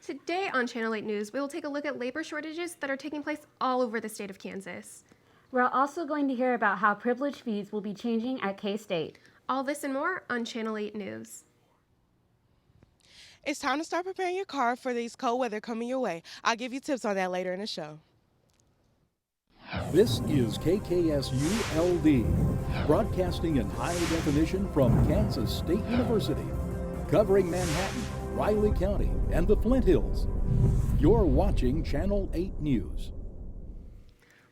Today on Channel 8 News, we will take a look at labor shortages that are taking place all over the state of Kansas. We're also going to hear about how privilege fees will be changing at K-State. All this and more on Channel 8 News. It's time to start preparing your car for these cold weather coming your way. I'll give you tips on that later in the show. This is KKSU-LD, broadcasting in high definition from Kansas State University, covering Manhattan, Riley County, and the Flint Hills. You're watching Channel 8 News.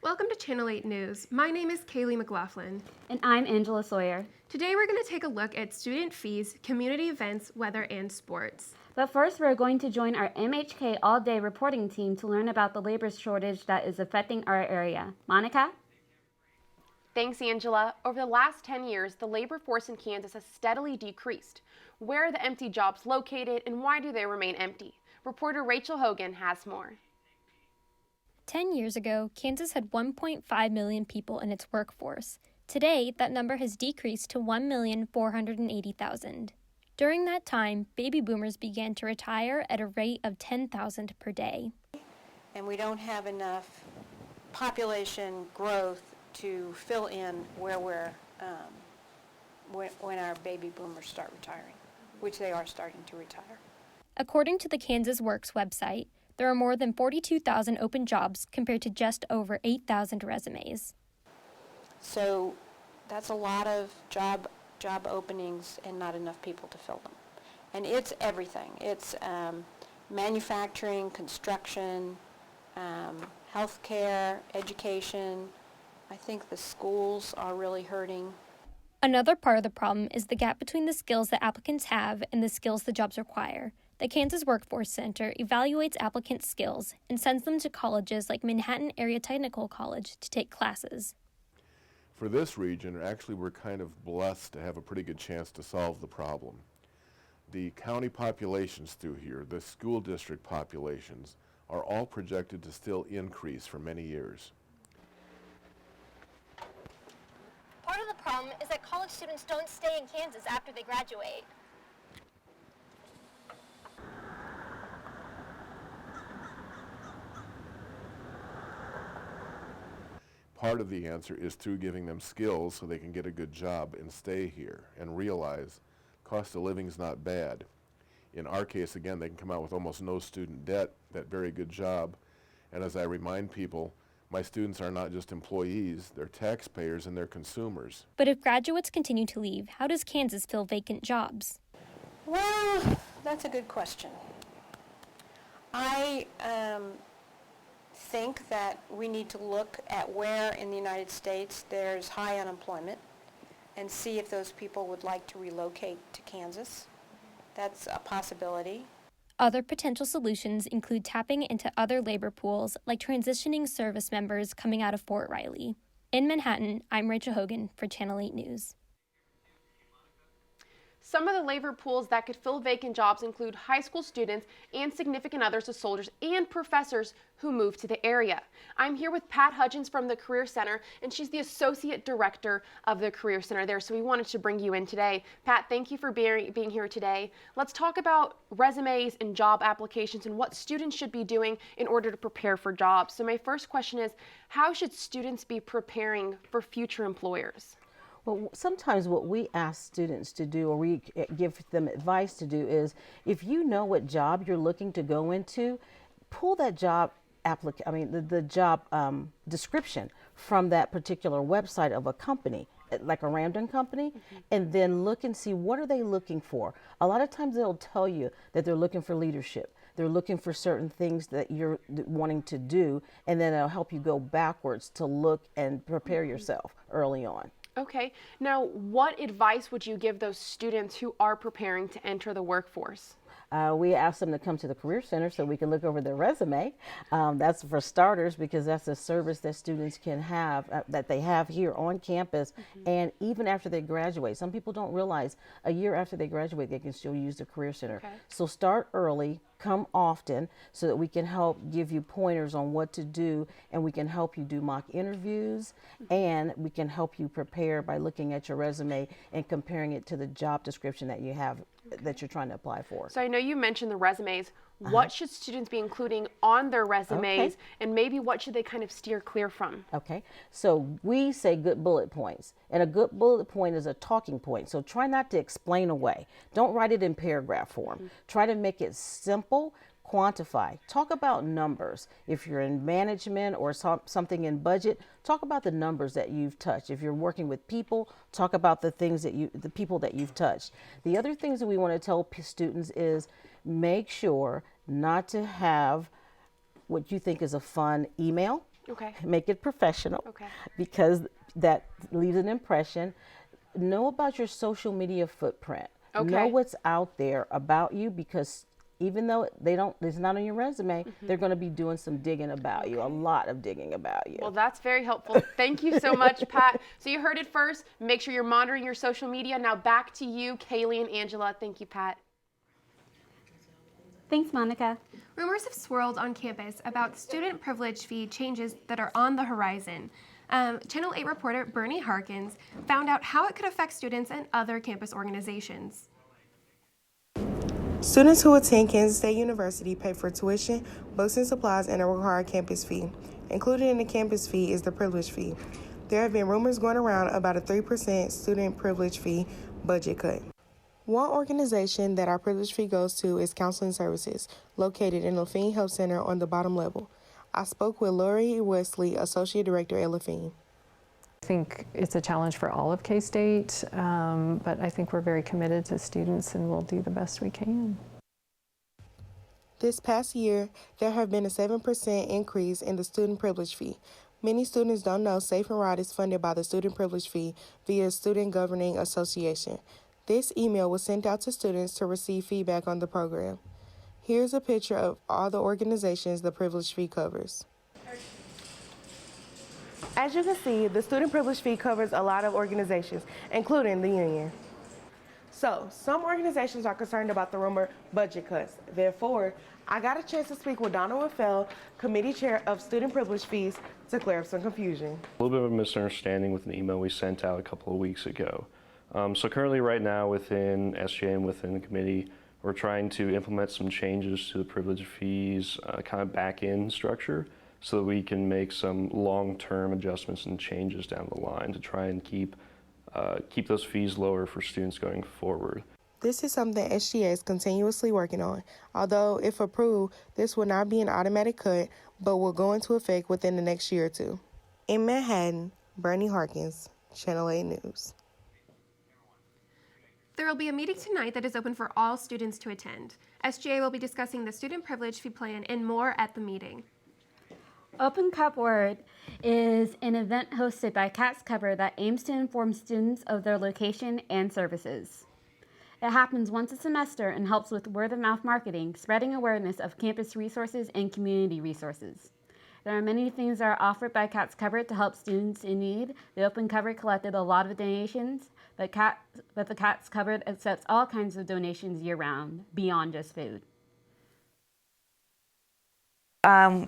Welcome to Channel 8 News. My name is Kaylee McLaughlin. And I'm Angela Sawyer. Today we're going to take a look at student fees, community events, weather, and sports. But first, we're going to join our MHK all-day reporting team to learn about the labor shortage that is affecting our area. Monica? Thanks, Angela. Over the last 10 years, the labor force in Kansas has steadily decreased. Where are the empty jobs located, and why do they remain empty? Reporter Rachel Hogan has more. 10 years ago, Kansas had 1.5 million people in its workforce. Today, that number has decreased to 1,480,000. During that time, baby boomers began to retire at a rate of 10,000 per day. And we don't have enough population growth to fill in where we're, when our baby boomers start retiring, which they are starting to retire. According to the Kansas Works website, there are more than 42,000 open jobs compared to just over 8,000 resumes. So that's a lot of job openings and not enough people to fill them. And it's everything. It's manufacturing, construction, healthcare, education. I think the schools are really hurting. Another part of the problem is the gap between the skills that applicants have and the skills the jobs require. The Kansas Workforce Center evaluates applicants' skills and sends them to colleges like Manhattan Area Technical College to take classes. For this region, actually, we're kind of blessed to have a pretty good chance to solve the problem. The county populations through here, the school district populations, are all projected to still increase for many years. Part of the problem is that college students don't stay in Kansas after they graduate. Part of the answer is through giving them skills so they can get a good job and stay here and realize cost of living is not bad. In our case, again, they can come out with almost no student debt, that very good job. And as I remind people, my students are not just employees, they're taxpayers and they're consumers. But if graduates continue to leave, how does Kansas fill vacant jobs? Well, that's a good question. I think that we need to look at where in the United States there's high unemployment and see if those people would like to relocate to Kansas. That's a possibility. Other potential solutions include tapping into other labor pools, like transitioning service members coming out of Fort Riley. In Manhattan, I'm Rachel Hogan for Channel 8 News. Some of the labor pools that could fill vacant jobs include high school students and significant others of soldiers and professors who move to the area. I'm here with Pat Hudgens from the Career Center, and she's the Associate Director of the Career Center there, so we wanted to bring you in today. Pat, thank you for being here today. Let's talk about resumes and job applications and what students should be doing in order to prepare for jobs. So my first question is, how should students be preparing for future employers? Well, sometimes what we ask students to do, or we give them advice to do, is if you know what job you're looking to go into, pull that job the job description from that particular website of a company, like a random company, and then look and see what are they looking for. A lot of times they'll tell you that they're looking for leadership. They're looking for certain things that you're wanting to do, and then it'll help you go backwards to look and prepare yourself early on. Okay. Now, what advice would you give those students who are preparing to enter the workforce? We ask them to come to the Career Center so we can look over their resume. That's for starters, because that's a service that students can have, that they have here on campus, and even after they graduate. Some people don't realize a year after they graduate, they can still use the Career Center. Okay. So start early, come often, so that we can help give you pointers on what to do, and we can help you do mock interviews, and we can help you prepare by looking at your resume and comparing it to the job description that you have that you're trying to apply for. So I know you mentioned the resumes. What should students be including on their resumes, and maybe what should they kind of steer clear from? Okay, so we say good bullet points, and a good bullet point is a talking point. So try not to explain away. Don't write it in paragraph form. Try to make it simple, quantify. Talk about numbers. If you're in management or something in budget, talk about the numbers that you've touched. If you're working with people, talk about the people that you've touched. The other things that we want to tell students is make sure not to have what you think is a fun email. Okay. Make it professional. Okay. Because that leaves an impression. Know about your social media footprint. Okay. Know what's out there about you, because even though it's not on your resume, they're going to be doing some digging about you, a lot of digging about you. Well, that's very helpful. Thank you so much, Pat. So you heard it first. Make sure you're monitoring your social media. Now back to you, Kaylee and Angela. Thank you, Pat. Thanks, Monica. Rumors have swirled on campus about student privilege fee changes that are on the horizon. Channel 8 reporter Bernie Harkins found out how it could affect students and other campus organizations. Students who attend Kansas State University pay for tuition, books and supplies, and a required campus fee. Included in the campus fee is the privilege fee. There have been rumors going around about a 3% student privilege fee budget cut. One organization that our privilege fee goes to is Counseling Services, located in Lafayette Health Center on the bottom level. I spoke with Lori Wesley, Associate Director at Lafayette. I think it's a challenge for all of K-State, but I think we're very committed to students and we'll do the best we can. This past year, there have been a 7% increase in the student privilege fee. Many students don't know Safe and Ride is funded by the student privilege fee via Student Governing Association. This email was sent out to students to receive feedback on the program. Here's a picture of all the organizations the privilege fee covers. As you can see, the student privilege fee covers a lot of organizations, including the union. So, some organizations are concerned about the rumored budget cuts. Therefore, I got a chance to speak with Donald Raffel, Committee Chair of Student Privilege Fees, to clear up some confusion. A little bit of a misunderstanding with an email we sent out a couple of weeks ago. So currently right now within SJ and within the committee, we're trying to implement some changes to the privilege fees kind of back-end structure so that we can make some long-term adjustments and changes down the line to try and keep those fees lower for students going forward. This is something SGA is continuously working on. Although, if approved, this will not be an automatic cut, but will go into effect within the next year or two. In Manhattan, Bernie Harkins, Channel 8 News. There will be a meeting tonight that is open for all students to attend. SGA will be discussing the student privilege fee plan and more at the meeting. Open Cupboard is an event hosted by Cat's Cupboard that aims to inform students of their location and services. It happens once a semester and helps with word-of-mouth marketing, spreading awareness of campus resources and community resources. There are many things that are offered by Cat's Cupboard to help students in need. The Open Cupboard collected a lot of donations, but the Cat's Cupboard accepts all kinds of donations year-round, beyond just food.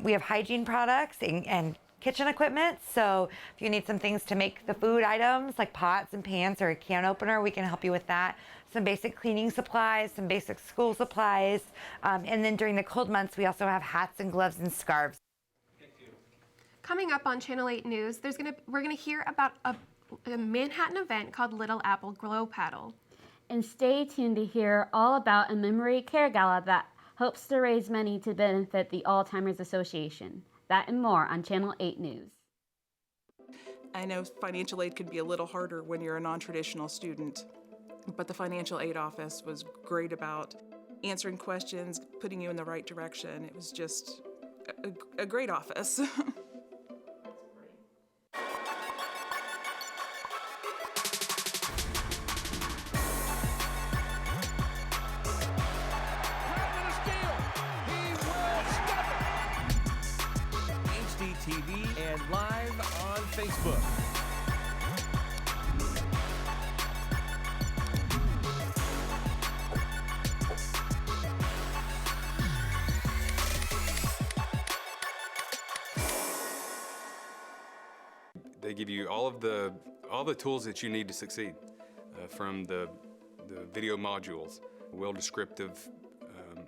We have hygiene products and kitchen equipment, so if you need some things to make the food items like pots and pans or a can opener, we can help you with that. Some basic cleaning supplies, some basic school supplies, and then during the cold months we also have hats and gloves and scarves. Coming up on Channel 8 News, we're gonna hear about a Manhattan event called Little Apple Glow Paddle. And stay tuned to hear all about a memory care gala that hopes to raise money to benefit the Alzheimer's Association. That and more on Channel 8 News. I know financial aid can be a little harder when you're a non-traditional student, but the financial aid office was great about answering questions, putting you in the right direction. It was just a great office. TV and live on Facebook. They give you all the tools that you need to succeed, from the video modules well descriptive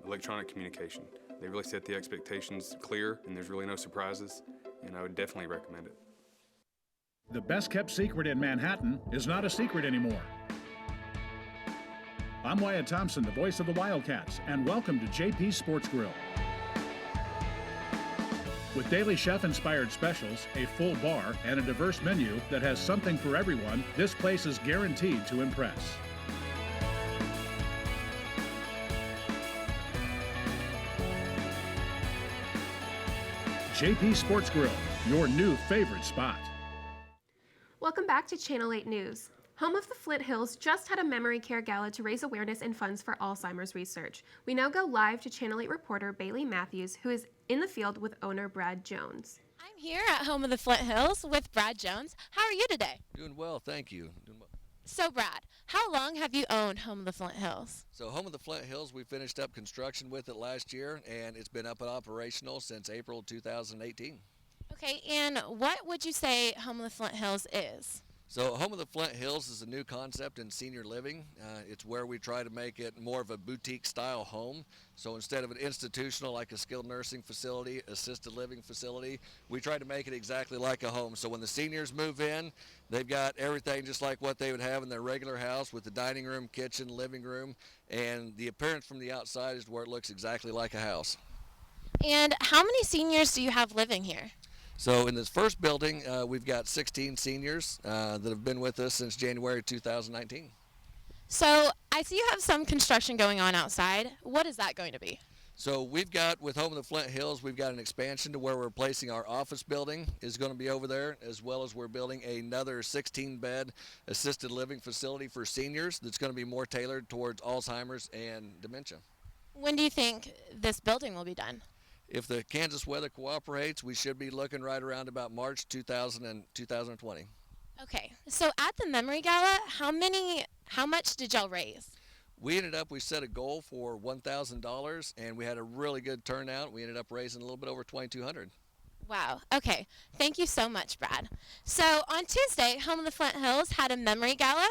electronic communication. They really set the expectations clear, and there's really no surprises, and I would definitely recommend it. The best kept secret in Manhattan is not a secret anymore. I'm Wyatt Thompson, the voice of the Wildcats, and welcome to JP's Sports Grill. With daily chef-inspired specials, a full bar, and a diverse menu that has something for everyone, this place is guaranteed to impress. JP Sports Grill, your new favorite spot. Welcome back to Channel 8 News. Home of the Flint Hills just had a memory care gala to raise awareness and funds for Alzheimer's research. We now go live to Channel 8 reporter Bailey Matthews, who is in the field with owner Brad Jones. I'm here at Home of the Flint Hills with Brad Jones. How are you today? Doing well, thank you. Doing well. So Brad, how long have you owned Home of the Flint Hills? So Home of the Flint Hills, we finished up construction with it last year, and it's been up and operational since April 2018. Okay, and what would you say Home of the Flint Hills is? So Home of the Flint Hills is a new concept in senior living. It's where we try to make it more of a boutique style home. So instead of an institutional like a skilled nursing facility, assisted living facility, we try to make it exactly like a home. So when the seniors move in, they've got everything just like what they would have in their regular house with the dining room, kitchen, living room, and the appearance from the outside is where it looks exactly like a house. And how many seniors do you have living here? So in this first building, we've got 16 seniors that have been with us since January 2019. So I see you have some construction going on outside. What is that going to be? So we've got, with Home of the Flint Hills, we've got an expansion to where we're placing our office building is going to be over there, as well as we're building another 16-bed assisted living facility for seniors that's going to be more tailored towards Alzheimer's and dementia. When do you think this building will be done? If the Kansas weather cooperates, we should be looking right around about March 2020. Okay, so at the Memory Gala, how much did y'all raise? We set a goal for $1,000, and we had a really good turnout. We ended up raising a little bit over $2,200. Wow, okay. Thank you so much, Brad. So on Tuesday, Home of the Flint Hills had a Memory Gala.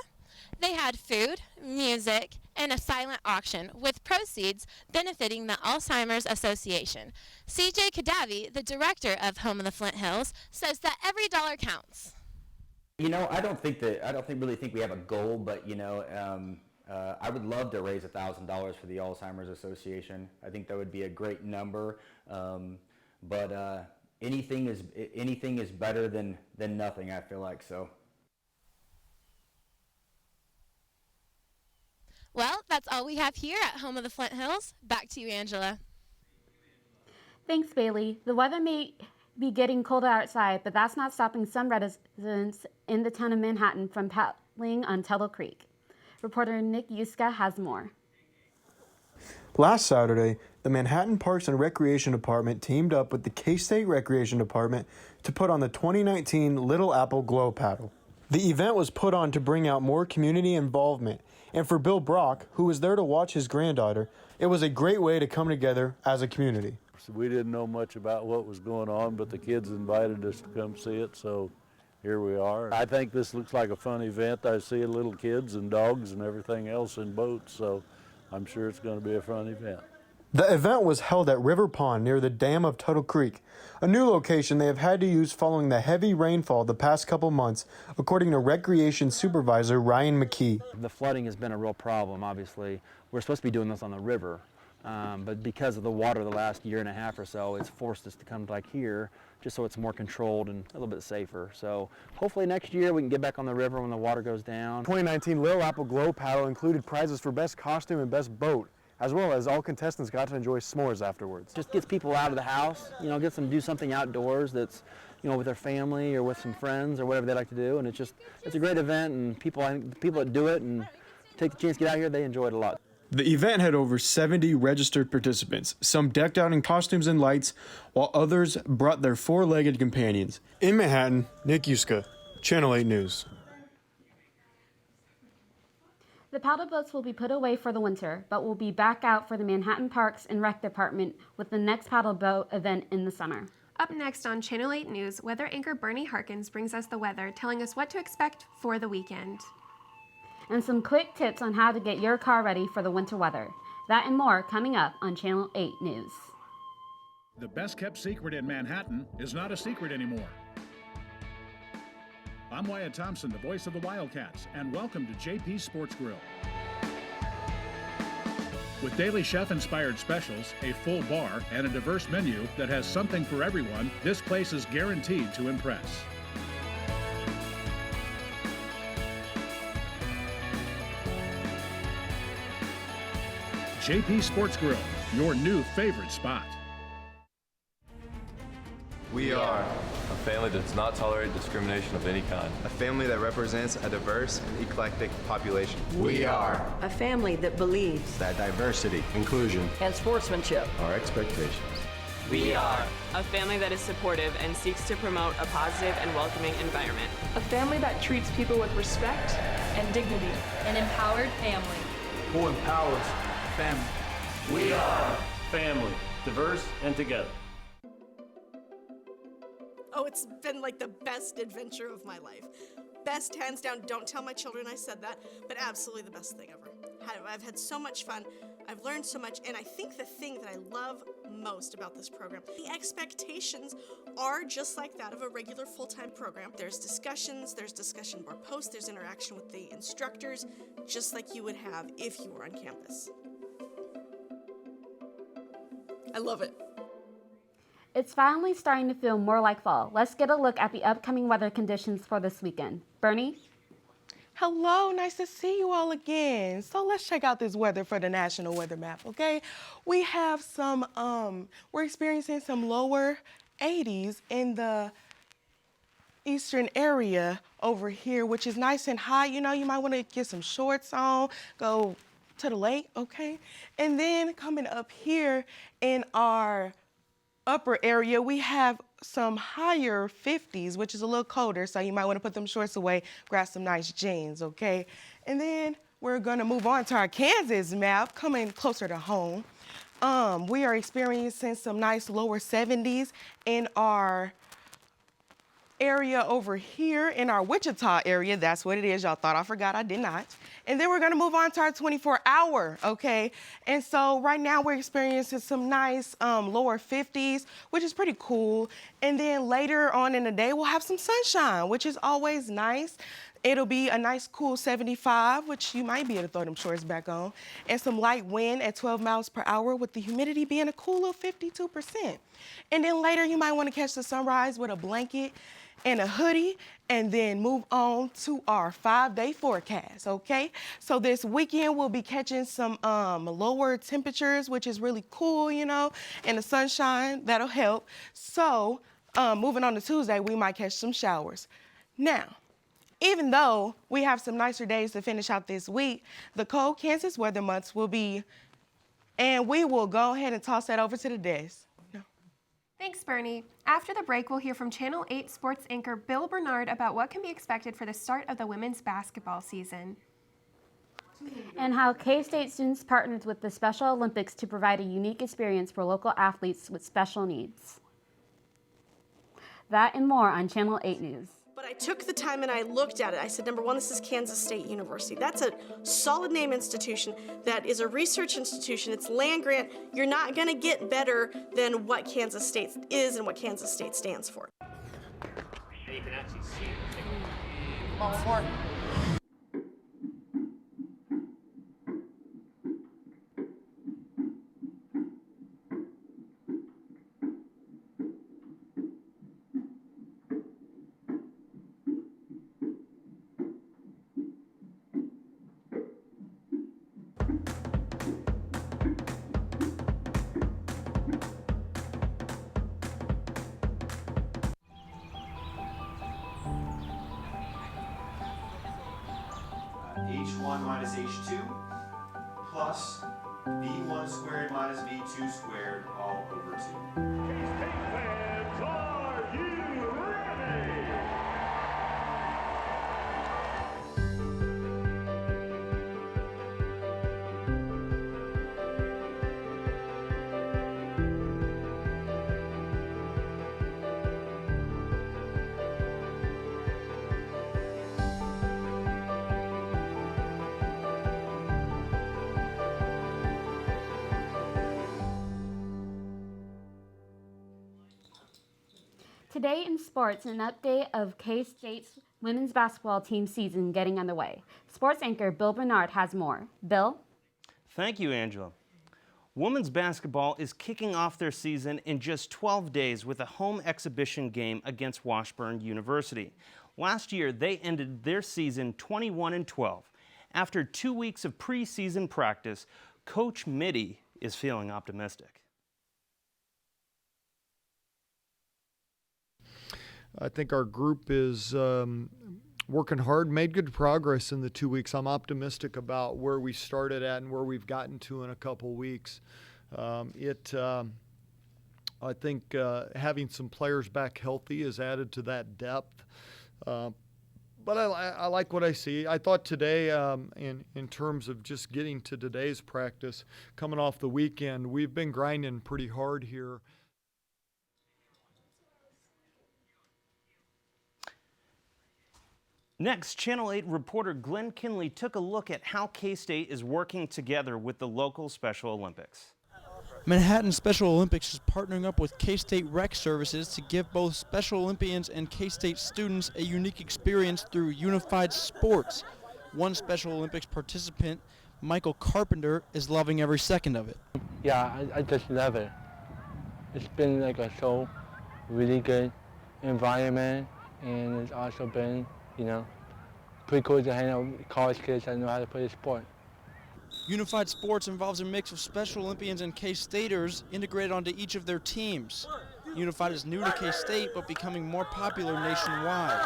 They had food, music, and a silent auction with proceeds benefiting the Alzheimer's Association. CJ Kadavi, the director of Home of the Flint Hills, says that every dollar counts. You know, I don't really think we have a goal, but I would love to raise $1,000 for the Alzheimer's Association. I think that would be a great number, but anything is better than nothing. I feel like so. Well, that's all we have here at Home of the Flint Hills. Back to you, Angela. Thanks, Bailey. The weather may be getting colder outside, but that's not stopping some residents in the town of Manhattan from paddling on Tuttle Creek. Reporter Nick Yuska has more. Last Saturday, the Manhattan Parks and Recreation Department teamed up with the K-State Recreation Department to put on the 2019 Little Apple Glow Paddle. The event was put on to bring out more community involvement, and for Bill Brock, who was there to watch his granddaughter, it was a great way to come together as a community. We didn't know much about what was going on, but the kids invited us to come see it, so here we are. I think this looks like a fun event. I see little kids and dogs and everything else in boats, so I'm sure it's going to be a fun event. The event was held at River Pond near the dam of Tuttle Creek, a new location they have had to use following the heavy rainfall the past couple months, according to Recreation Supervisor Ryan McKee. The flooding has been a real problem, obviously. We're supposed to be doing this on the river, but because of the water the last year and a half or so, it's forced us to come like here, just so it's more controlled and a little bit safer. So hopefully next year we can get back on the river when the water goes down. 2019 Little Apple Glow Paddle included prizes for best costume and best boat, as well as all contestants got to enjoy s'mores afterwards. Just gets people out of the house, gets them to do something outdoors that's, with their family or with some friends or whatever they like to do. And it's a great event, and people that do it and take the chance to get out here, they enjoy it a lot. The event had over 70 registered participants, some decked out in costumes and lights, while others brought their four-legged companions. In Manhattan, Nick Yuska, Channel 8 News. The paddle boats will be put away for the winter, but will be back out for the Manhattan Parks and Rec Department with the next paddle boat event in the summer. Up next on Channel 8 News, weather anchor Bernie Harkins brings us the weather, telling us what to expect for the weekend. and some quick tips on how to get your car ready for the winter weather. That and more coming up on Channel 8 News. The best kept secret in Manhattan is not a secret anymore. I'm Wyatt Thompson, the voice of the Wildcats, and welcome to JP Sports Grill. With daily chef-inspired specials, a full bar, and a diverse menu that has something for everyone, this place is guaranteed to impress. JP Sports Grill, your new favorite spot. We are a family that does not tolerate discrimination of any kind. A family that represents a diverse and eclectic population. We are a family that believes that diversity, inclusion, and sportsmanship are expectations. We are a family that is supportive and seeks to promote a positive and welcoming environment. A family that treats people with respect and dignity. An empowered family. Who empowers family. We are family, diverse and together. Oh, it's been like the best adventure of my life. Best, hands down. Don't tell my children I said that, but absolutely the best thing ever. I've had so much fun. I've learned so much, and I think the thing that I love most about this program, the expectations are just like that of a regular full-time program. There's discussions, there's discussion board posts, there's interaction with the instructors, just like you would have if you were on campus. I love it. It's finally starting to feel more like fall. Let's get a look at the upcoming weather conditions for this weekend. Bernie? Hello, nice to see you all again. So let's check out this weather for the national weather map, okay? We have some, we're experiencing some lower 80s in the eastern area over here, which is nice and hot. You know, you might want to get some shorts on, go to the lake, okay? And then coming up here in our upper area, we have some higher 50s, which is a little colder, so you might want to put them shorts away, grab some nice jeans, okay? And then we're gonna move on to our Kansas map, coming closer to home. We are experiencing some nice lower 70s in our area over here in our Wichita area. That's what it is. Y'all thought I forgot, I did not. And then we're gonna move on to our 24-hour, okay? And so right now we're experiencing some nice lower 50s, which is pretty cool. And then later on in the day, we'll have some sunshine, which is always nice. It'll be a nice cool 75, which you might be able to throw them shorts back on, and some light wind at 12 miles per hour with the humidity being a cool little 52%. And then later you might want to catch the sunrise with a blanket and a hoodie, and then move on to our 5-day forecast, okay? So this weekend we'll be catching some lower temperatures, which is really cool, you know, and the sunshine, that'll help. So moving on to Tuesday, we might catch some showers. Now, even though we have some nicer days to finish out this week, the cold Kansas weather months will be, and we will go ahead and toss that over to the desk. Thanks, Bernie. After the break, we'll hear from Channel 8 sports anchor Bill Bernard about what can be expected for the start of the women's basketball season. And how K-State students partnered with the Special Olympics to provide a unique experience for local athletes with special needs. That and more on Channel 8 News. But I took the time and I looked at it. I said, number one, this is Kansas State University. That's a solid name institution. that is a research institution. It's land grant. You're not going to get better than what Kansas State is and what Kansas State stands for. And you can actually see it. All four. H1 minus H2 plus V1 squared minus V2 squared all over 2. Fans, are you ready? Today in sports, an update of K-State's women's basketball team season getting underway. Sports anchor Bill Bernard has more. Bill? Thank you, Angela. Women's basketball is kicking off their season in just 12 days with a home exhibition game against Washburn University. Last year, they ended their season 21-12. After 2 weeks of preseason practice, Coach Mitty is feeling optimistic. I think our group is working hard, made good progress in the 2 weeks. I'm optimistic about where we started at and where we've gotten to in a couple weeks. I think having some players back healthy has added to that depth. But I like what I see. I thought today, in terms of just getting to today's practice, coming off the weekend, we've been grinding pretty hard here. Next, Channel 8 reporter Glenn Kinley took a look at how K-State is working together with the local Special Olympics. Manhattan Special Olympics is partnering up with K-State Rec Services to give both Special Olympians and K-State students a unique experience through unified sports. One Special Olympics participant, Michael Carpenter, is loving every second of it. Yeah, I just love it. It's been like a so really good environment, and it's also been, pretty cool to hang out with college kids that know how to play the sport. Unified sports involves a mix of Special Olympians and K-Staters integrated onto each of their teams. Unified is new to K-State, but becoming more popular nationwide.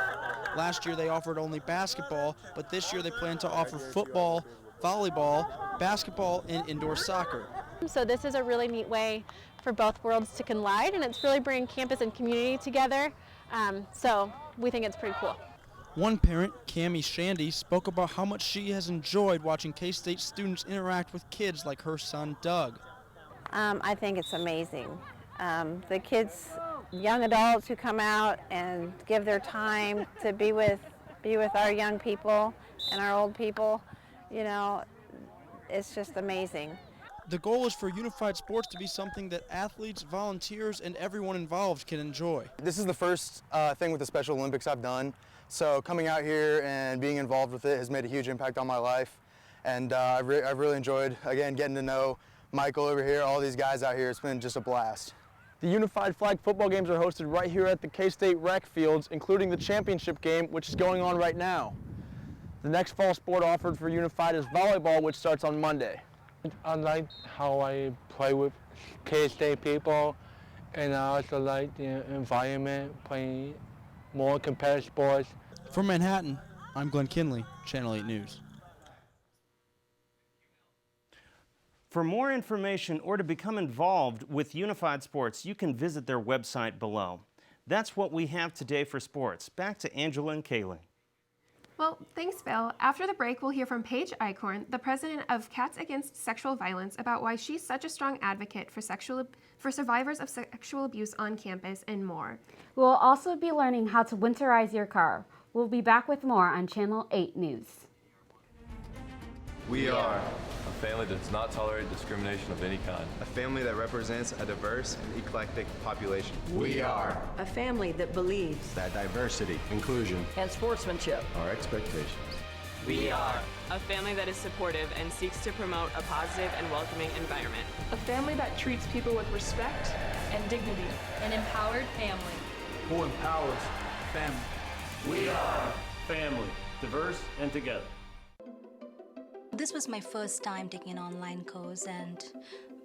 Last year they offered only basketball, but this year they plan to offer football, volleyball, basketball, and indoor soccer. So this is a really neat way for both worlds to collide, and it's really bringing campus and community together. So we think it's pretty cool. One parent, Cammie Shandy, spoke about how much she has enjoyed watching K-State students interact with kids like her son, Doug. I think it's amazing. The kids, young adults who come out and give their time to be with our young people and our old people, it's just amazing. The goal is for unified sports to be something that athletes, volunteers, and everyone involved can enjoy. This is the first thing with the Special Olympics I've done. So coming out here and being involved with it has made a huge impact on my life. And I've really enjoyed, again, getting to know Michael over here, all these guys out here. It's been just a blast. The Unified Flag football games are hosted right here at the K-State Rec Fields, including the championship game, which is going on right now. The next fall sport offered for Unified is volleyball, which starts on Monday. I like how I play with K-State people, and I also like the environment, playing more competitive sports. From Manhattan, I'm Glenn Kinley, Channel 8 News. For more information or to become involved with Unified Sports, you can visit their website below. That's what we have today for sports. Back to Angela and Kaylee. Well, thanks, Bill. After the break, we'll hear from Paige Eichhorn, the president of Cats Against Sexual Violence, about why she's such a strong advocate for survivors of sexual abuse on campus and more. We'll also be learning how to winterize your car. We'll be back with more on Channel 8 News. We are a family that does not tolerate discrimination of any kind. A family that represents a diverse and eclectic population. We are a family that believes that diversity, inclusion, and sportsmanship are expectations. We are a family that is supportive and seeks to promote a positive and welcoming environment. A family that treats people with respect and dignity. An empowered family. Who empowers family. We are family, diverse and together. This was my first time taking an online course, and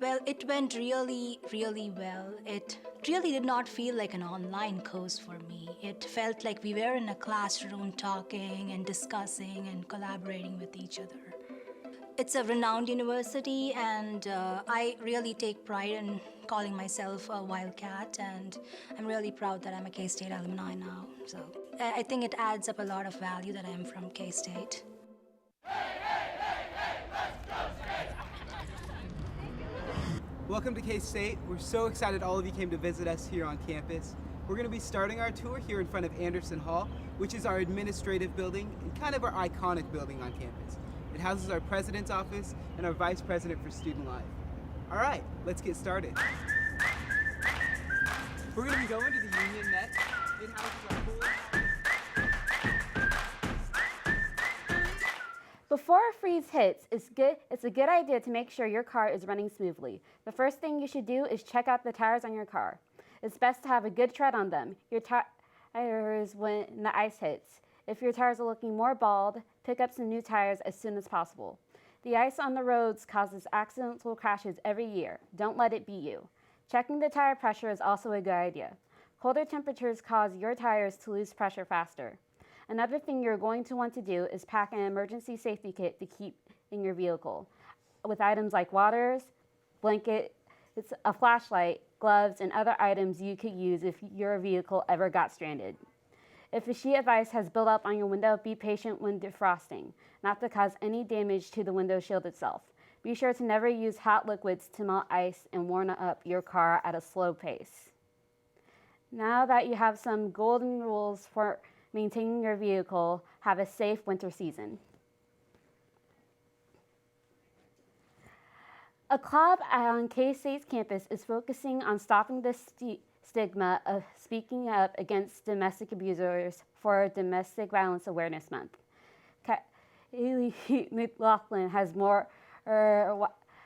well, it went really, really well. It really did not feel like an online course for me. It felt like we were in a classroom talking and discussing and collaborating with each other. It's a renowned university, and I really take pride in calling myself a Wildcat, and I'm really proud that I'm a K-State alumni now. So I think it adds up a lot of value that I'm from K-State. Welcome to K-State. We're so excited all of you came to visit us here on campus. We're going to be starting our tour here in front of Anderson Hall, which is our administrative building and kind of our iconic building on campus. It houses our president's office and our vice president for student life. All right, let's get started. We're going to be going to the Union Net. It houses our pool. Before a freeze hits, it's a good idea to make sure your car is running smoothly. The first thing you should do is check out the tires on your car. It's best to have a good tread on them. Your tires when the ice hits. If your tires are looking more bald, pick up some new tires as soon as possible. The ice on the roads causes accidental crashes every year. Don't let it be you. Checking the tire pressure is also a good idea. Colder temperatures cause your tires to lose pressure faster. Another thing you're going to want to do is pack an emergency safety kit to keep in your vehicle, with items like waters, blankets, a flashlight, gloves, and other items you could use if your vehicle ever got stranded. If a sheet of ice has built up on your window, be patient when defrosting, not to cause any damage to the window shield itself. Be sure to never use hot liquids to melt ice and warm up your car at a slow pace. Now that you have some golden rules for maintaining your vehicle, have a safe winter season. A club on K-State's campus is focusing on stopping the stigma of speaking up against domestic abusers for Domestic Violence Awareness Month. Haley McLaughlin has more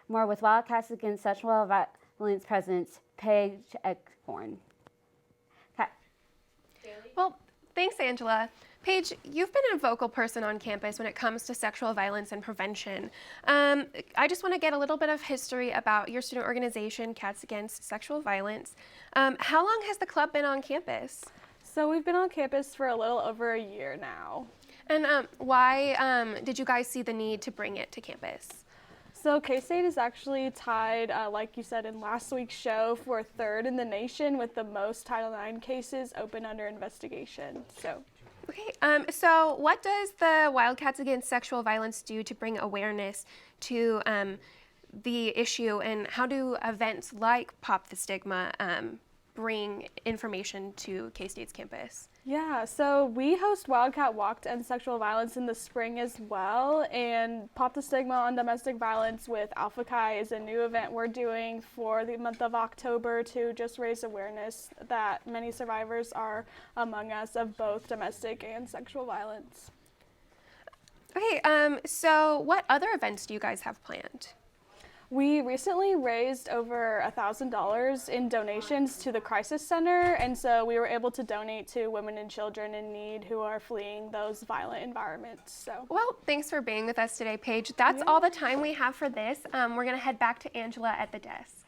with Wildcats Against Sexual Violence President Paige Eghorn. Well, thanks, Angela. Paige, you've been a vocal person on campus when it comes to sexual violence and prevention. I just want to get a little bit of history about your student organization, Cats Against Sexual Violence. How long has the club been on campus? So we've been on campus for a little over a year now. And why did you guys see the need to bring it to campus? So K-State is actually tied, like you said in last week's show, for third in the nation with the most Title IX cases open under investigation. Okay, so what does the Wildcats Against Sexual Violence do to bring awareness to the issue, and how do events like Pop the Stigma bring information to K-State's campus? Yeah, so we host Wildcat Walk to End Sexual Violence in the spring as well, and Pop the Stigma on Domestic Violence with Alpha Chi is a new event we're doing for the month of October to just raise awareness that many survivors are among us of both domestic and sexual violence. Okay, so what other events do you guys have planned? We recently raised over $1,000 in donations to the Crisis Center, and so we were able to donate to women and children in need who are fleeing those violent environments. Well, thanks for being with us today, Paige. That's all the time we have for this. We're going to head back to Angela at the desk.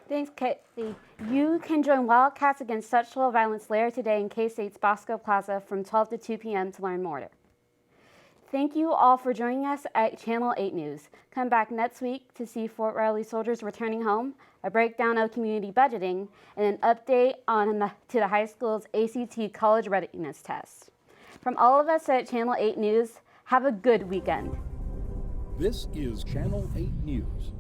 Thanks, Kathy. You can join Wildcats Against Sexual Violence later today in K-State's Bosco Plaza from 12 to 2 p.m. to learn more. Thank you all for joining us at Channel 8 News. Come back next week to see Fort Riley soldiers returning home, a breakdown of community budgeting, and an update to the high school's ACT College Readiness Test. From all of us at Channel 8 News, have a good weekend. This is Channel 8 News.